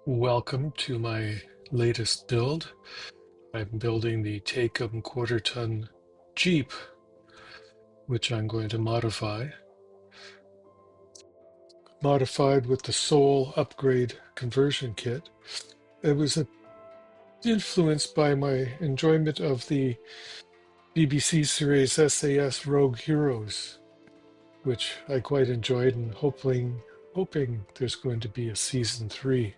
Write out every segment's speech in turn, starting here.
Welcome to my latest build. I'm building the Takom quarter-ton Jeep, which I'm going to modify. Modified with the SOL upgrade conversion kit. It was influenced by my enjoyment of the BBC series SAS Rogue Heroes, which I quite enjoyed, and hoping there's going to be a season 3.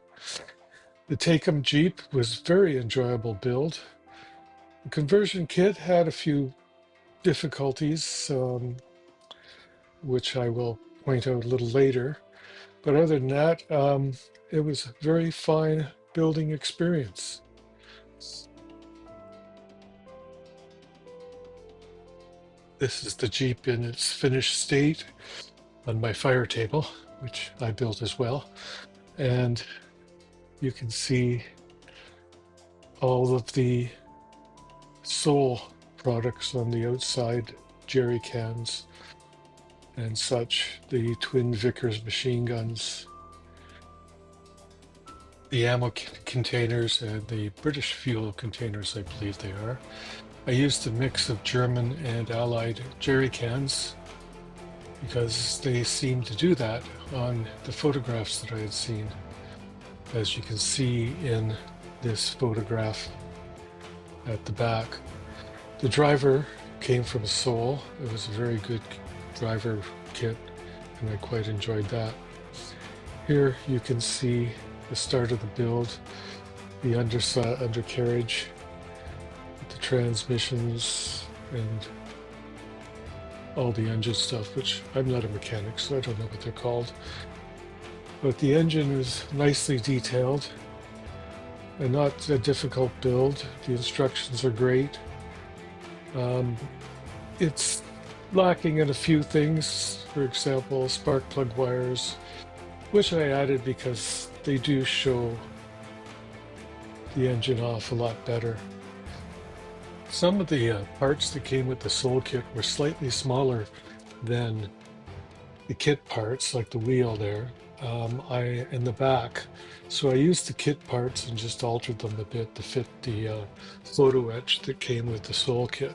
The Takom Jeep was very enjoyable build. The conversion kit had a few difficulties, which I will point out a little later. But other than that, it was a very fine building experience. This is the Jeep in its finished state on my fire table, which I built as well. And you can see all of the SOL products on the outside, jerry cans and such, the twin Vickers machine guns, the ammo containers, and the British fuel containers, I believe they are. I used a mix of German and Allied jerry cans because they seemed to do that on the photographs that I had seen, as you can see in this photograph at the back. The driver came from SOL. It was a very good driver kit, and I quite enjoyed that. Here you can see the start of the build, the undercarriage, the transmissions, and all the engine stuff, which I'm not a mechanic, so I don't know what they're called. But the engine is nicely detailed and not a difficult build. The instructions are great. It's lacking in a few things, for example, spark plug wires, which I added because they do show the engine off a lot better. Some of the parts that came with the SOL kit were slightly smaller than the kit parts, like the wheel there, in the back. So I used the kit parts and just altered them a bit to fit the photo etch that came with the SOL kit.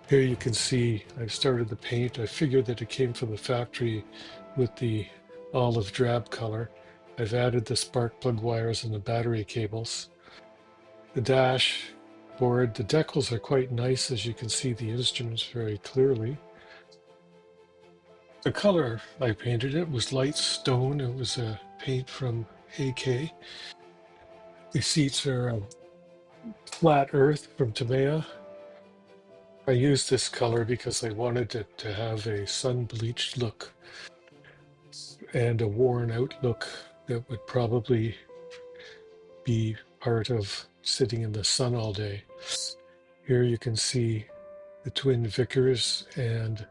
Here you can see I've started the paint. I figured that it came from the factory with the olive drab color. I've added the spark plug wires and the battery cables. The dashboard, the decals are quite nice, as you can see the instruments very clearly. The color I painted it was light stone. It was a paint from AK. The seats are flat earth from Tamiya. I used this color because I wanted it to have a sun-bleached look and a worn-out look that would probably be part of sitting in the sun all day. Here you can see the twin Vickers and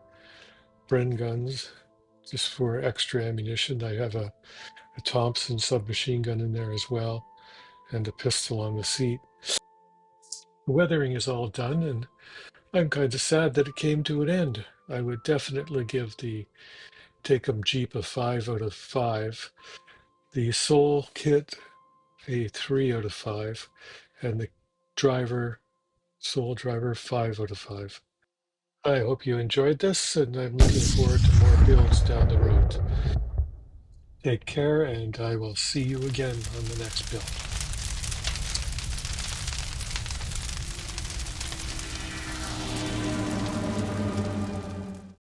Bren guns, just for extra ammunition. I have a Thompson submachine gun in there as well, and a pistol on the seat. The weathering is all done, and I'm kind of sad that it came to an end. I would definitely give the Takom Jeep a 5 out of 5, the SOL kit a 3 out of 5, and the SOL driver 5 out of 5. I hope you enjoyed this, and I'm looking forward to more builds down the road. Take care, and I will see you again on the next build.